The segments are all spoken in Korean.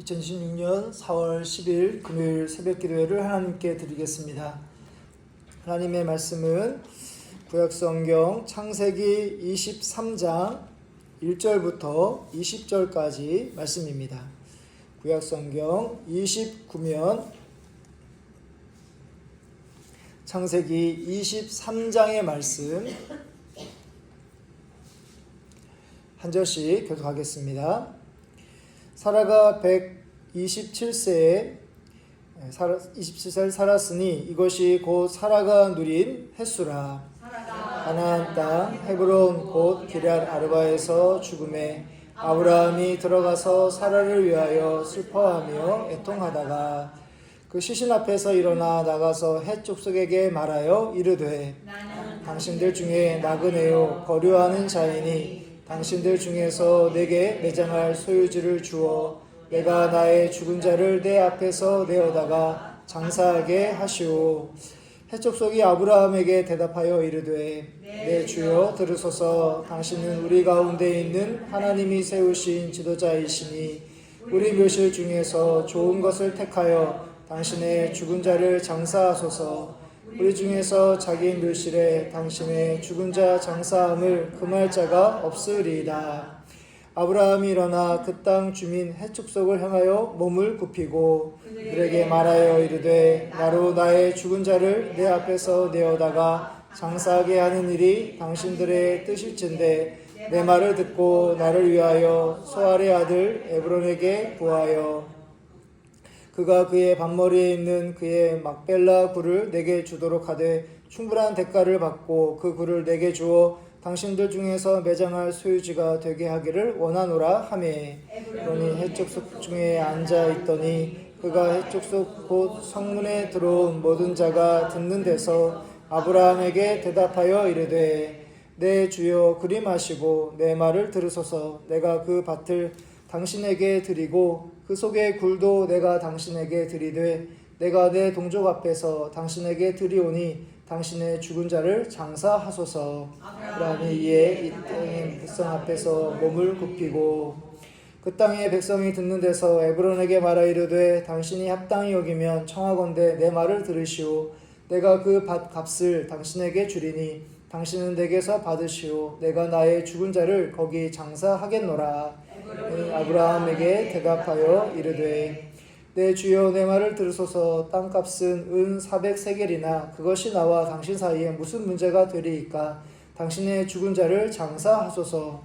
2026년 4월 10일 금요일 새벽 기도회를 하나님께 드리겠습니다. 하나님의 말씀은 구약성경 창세기 23장 1절부터 20절까지 말씀입니다. 구약성경 29면 창세기 23장의 말씀 한 절씩 교독하겠습니다. 사라가 127세에 27살 살았으니 이것이 곧 사라가 누린 햇수라. 가나안 땅 헤브론 곧 기럇 아르바에서 죽음에 아브라함이 들어가서 사라를 위하여 슬퍼하며 애통하다가 그 시신 앞에서 일어나 나가서 헷 족속에게 말하여 이르되 당신들 중에 나그네요 거류하는 자이니 당신들 중에서 내게 매장할 소유지를 주어 내가 나의 죽은 자를 내 앞에서 내어다가 장사하게 하시오. 헷족속이 아브라함에게 대답하여 이르되 내 주여 들으소서. 당신은 우리 가운데 있는 하나님이 세우신 지도자이시니 우리 묘실 중에서 좋은 것을 택하여 당신의 죽은 자를 장사하소서. 우리 중에서 자기 묘실에 당신의 죽은 자 장사함을 금할 자가 없으리이다. 아브라함이 일어나 그 땅 주민 헷 족속을 향하여 몸을 굽히고 그들에게 말하여 이르되 나로 나의 죽은 자를 내 앞에서 내어다가 장사하게 하는 일이 당신들의 뜻일진데 내 말을 듣고 나를 위하여 소알의 아들 에브론에게 구하여 그가 그의 밭머리에 있는 그의 막벨라 굴을 내게 주도록 하되 충분한 대가를 받고 그 굴을 내게 주어 당신들 중에서 매장할 소유지가 되게 하기를 원하노라 하매 에브론이 헷족속 중에 앉아 있더니 그가 헷족속 곧 성문에 들어온 모든 자가 듣는 데서 아브라함에게 대답하여 이르되 내 주여 그리마시고 내 말을 들으소서. 내가 그 밭을 당신에게 드리고 그 속의 굴도 내가 당신에게 드리되 내가 내 동족 앞에서 당신에게 드리오니 당신의 죽은 자를 장사하소서. 아브라함이 이에 이 땅의 백성 앞에서 몸을 굽히고 그 땅의 백성이 듣는 데서 에브론에게 말하 이르되 당신이 합당히 여기면 청하건대 내 말을 들으시오. 내가 그 밭 값을 당신에게 주리니 당신은 내게서 받으시오. 내가 나의 죽은 자를 거기 장사하겠노라. 아브라함에게 대답하여 이르되 내 주여 내 말을 들으소서. 땅값은 은 400세겔이나 그것이 나와 당신 사이에 무슨 문제가 되리이까. 당신의 죽은 자를 장사하소서.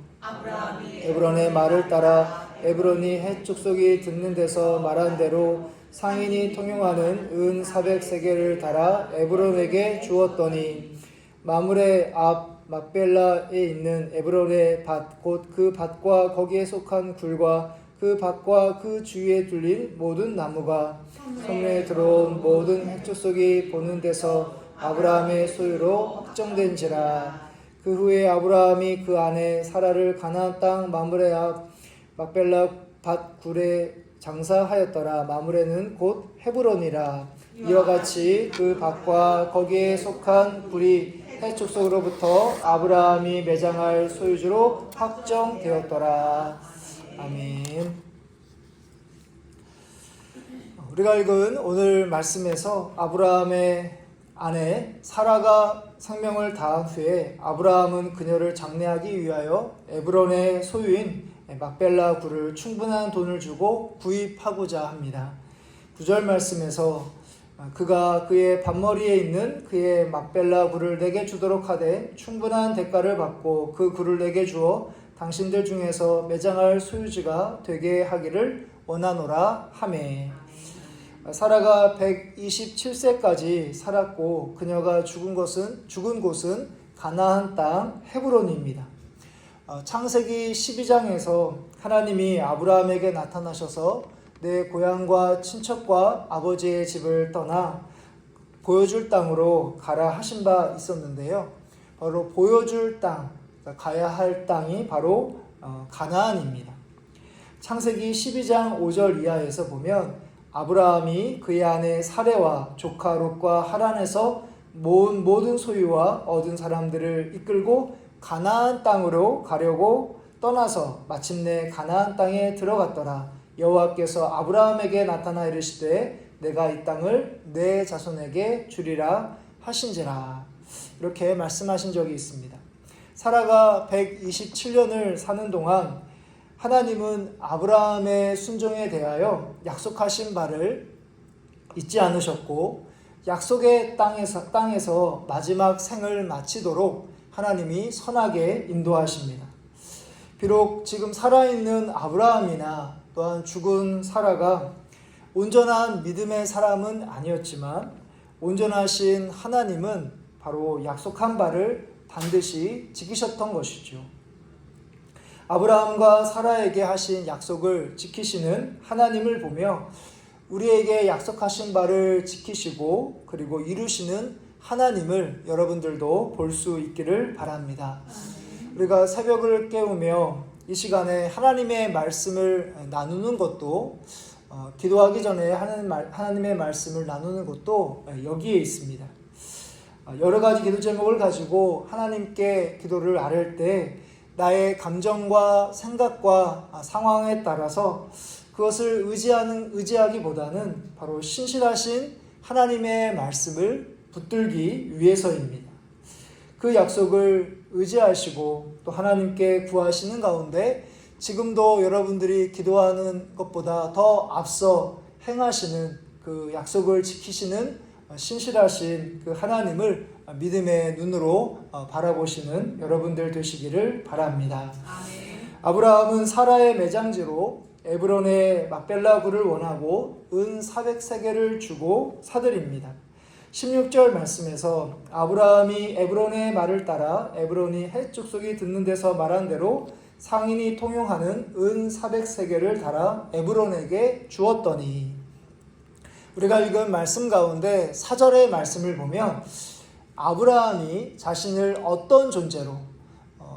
에브론의 말을 따라 에브론이 헷 족속이 듣는 데서 말한 대로 상인이 통용하는 은 400세겔을 달아 에브론에게 주었더니 마므레 앞 막벨라에 있는 에브론의 밭 곧 그 밭과 거기에 속한 굴과 그 밭과 그 주위에 둘린 모든 나무가 성문에 들어온 모든 헷족속이 보는 데서 아브라함의 소유로 확정된지라. 그 후에 아브라함이 그 안에 사라를 가나안 땅 마므레 앞 막벨라 밭 굴에 장사하였더라. 마므레는 곧 헤브론이라. 이와 같이 그 밭과 거기에 속한 굴이 헷 족속으로부터 아브라함이 매장할 소유주로 확정되었더라. 아멘. 우리가 읽은 오늘 말씀에서 아브라함의 아내 사라가 생명을 다한 후에 아브라함은 그녀를 장례하기 위하여 에브론의 소유인 막벨라 굴을 충분한 돈을 주고 구입하고자 합니다. 9절 말씀에서 그가 그의 밭머리에 있는 그의 막벨라 굴을 내게 주도록 하되 충분한 대가를 받고 그 굴을 내게 주어 당신들 중에서 매장할 소유지가 되게 하기를 원하노라 하매. 사라가 127세까지 살았고 그녀가 죽은 곳은 가나안 땅 헤브론입니다. 창세기 12장에서 하나님이 아브라함에게 나타나셔서 내 고향과 친척과 아버지의 집을 떠나 보여줄 땅으로 가라 하신 바 있었는데요. 바로 보여줄 땅, 가야 할 땅이 바로 가나안입니다. 창세기 12장 5절 이하에서 보면 아브라함이 그의 아내 사레와 조카 롯과 하란에서 모은 모든 소유와 얻은 사람들을 이끌고 가나안 땅으로 가려고 떠나서 마침내 가나안 땅에 들어갔더라. 여호와께서 아브라함에게 나타나 이르시되 내가 이 땅을 내 자손에게 주리라 하신지라. 이렇게 말씀하신 적이 있습니다. 사라가 127년을 사는 동안 하나님은 아브라함의 순종에 대하여 약속하신 바를 잊지 않으셨고 약속의 땅에서 마지막 생을 마치도록 하나님이 선하게 인도하십니다. 비록 지금 살아있는 아브라함이나 또한 죽은 사라가 온전한 믿음의 사람은 아니었지만 온전하신 하나님은 바로 약속한 바를 반드시 지키셨던 것이죠. 아브라함과 사라에게 하신 약속을 지키시는 하나님을 보며 우리에게 약속하신 바를 지키시고 그리고 이루시는 하나님을 여러분들도 볼 수 있기를 바랍니다. 우리가 새벽을 깨우며 이 시간에 하나님의 말씀을 나누는 것도 기도하기 전에 하나님의 말씀을 나누는 것도 여기에 있습니다. 여러 가지 기도 제목을 가지고 하나님께 기도를 아뢰 때 나의 감정과 생각과 상황에 따라서 그것을 의지하기보다는 바로 신실하신 하나님의 말씀을 붙들기 위해서입니다. 그 약속을 의지하시고 또 하나님께 구하시는 가운데 지금도 여러분들이 기도하는 것보다 더 앞서 행하시는 그 약속을 지키시는 신실하신 그 하나님을 믿음의 눈으로 바라보시는 여러분들 되시기를 바랍니다. 아브라함은 사라의 매장지로 에브론의 막벨라 굴을 원하고 은 400세겔을 주고 사들입니다. 16절 말씀에서 아브라함이 에브론의 말을 따라 에브론이 헷 족속이 듣는 데서 말한 대로 상인이 통용하는 은 400세겔을 달아 에브론에게 주었더니, 우리가 읽은 말씀 가운데 4절의 말씀을 보면 아브라함이 자신을 어떤 존재로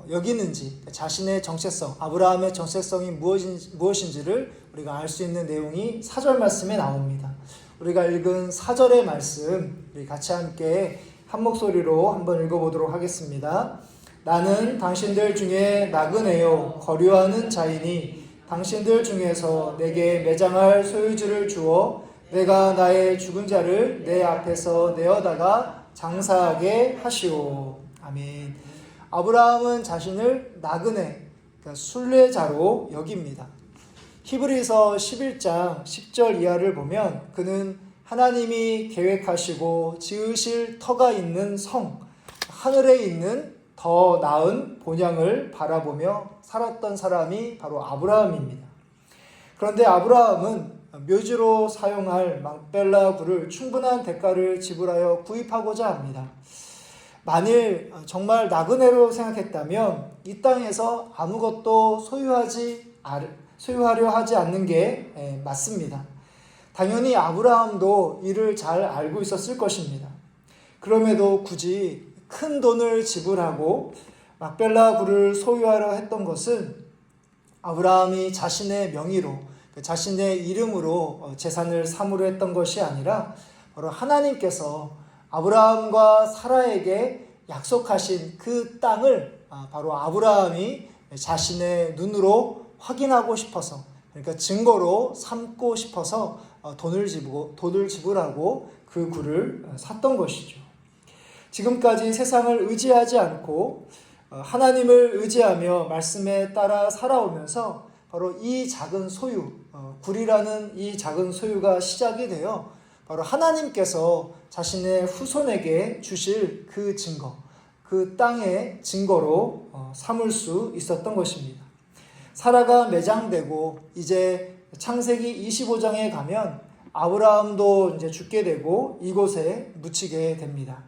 여기는지, 자신의 정체성, 아브라함의 정체성이 무엇인지를 우리가 알 수 있는 내용이 4절 말씀에 나옵니다. 우리가 읽은 4절의 말씀 우리 같이 함께 한 목소리로 한번 읽어보도록 하겠습니다. 나는 당신들 중에 나그네요 거류하는 자이니 당신들 중에서 내게 매장할 소유주를 주어 내가 나의 죽은 자를 내 앞에서 내어다가 장사하게 하시오. 아멘. 아브라함은 자신을 나그네, 그러니까 순례자로 여깁니다. 히브리서 11장 10절 이하를 보면 그는 하나님이 계획하시고 지으실 터가 있는 성, 하늘에 있는 더 나은 본향을 바라보며 살았던 사람이 바로 아브라함입니다. 그런데 아브라함은 묘지로 사용할 막벨라 굴을 충분한 대가를 지불하여 구입하고자 합니다. 만일 정말 나그네로 생각했다면 이 땅에서 아무것도 소유하려 하지 않는 게 맞습니다. 당연히 아브라함도 이를 잘 알고 있었을 것입니다. 그럼에도 굳이 큰 돈을 지불하고 막벨라 굴을 소유하려 했던 것은 아브라함이 자신의 명의로, 자신의 이름으로 재산을 삼으려 했던 것이 아니라 바로 하나님께서 아브라함과 사라에게 약속하신 그 땅을 바로 아브라함이 자신의 눈으로 확인하고 싶어서, 그러니까 증거로 삼고 싶어서 돈을 지불하고 그 굴을 샀던 것이죠. 지금까지 세상을 의지하지 않고 하나님을 의지하며 말씀에 따라 살아오면서 바로 이 작은 소유, 굴이라는 이 작은 소유가 시작이 되어 바로 하나님께서 자신의 후손에게 주실 그 증거, 그 땅의 증거로 삼을 수 있었던 것입니다. 사라가 매장되고 이제 창세기 25장에 가면 아브라함도 이제 죽게 되고 이곳에 묻히게 됩니다.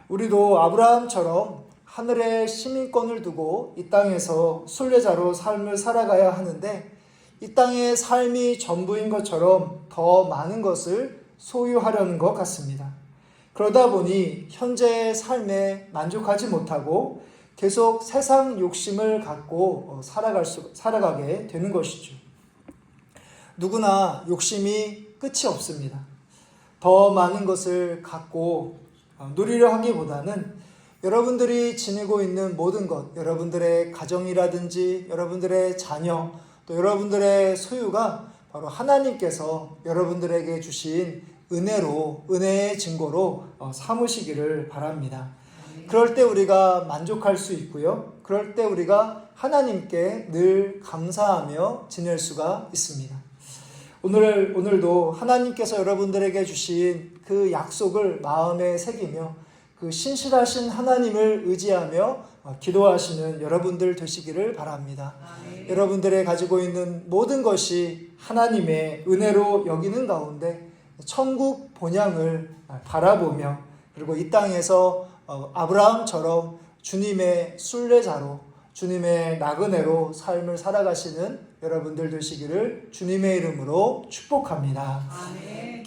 우리도 아브라함처럼 하늘의 시민권을 두고 이 땅에서 순례자로 삶을 살아가야 하는데 이 땅의 삶이 전부인 것처럼 더 많은 것을 소유하려는 것 같습니다. 그러다 보니 현재의 삶에 만족하지 못하고 계속 세상 욕심을 갖고 살아가게 되는 것이죠. 누구나 욕심이 끝이 없습니다. 더 많은 것을 갖고 누리려 하기보다는 여러분들이 지니고 있는 모든 것, 여러분들의 가정이라든지 여러분들의 자녀, 또 여러분들의 소유가 바로 하나님께서 여러분들에게 주신 은혜의 증거로 삼으시기를 바랍니다. 그럴 때 우리가 만족할 수 있고요. 그럴 때 우리가 하나님께 늘 감사하며 지낼 수가 있습니다. 오늘도 하나님께서 여러분들에게 주신 그 약속을 마음에 새기며 그 신실하신 하나님을 의지하며 기도하시는 여러분들 되시기를 바랍니다. 여러분들의 가지고 있는 모든 것이 하나님의 은혜로 여기는 가운데 천국 본향을 바라보며 그리고 이 땅에서 아브라함처럼 주님의 순례자로 주님의 나그네로 삶을 살아가시는 여러분들 되시기를 주님의 이름으로 축복합니다. 아멘.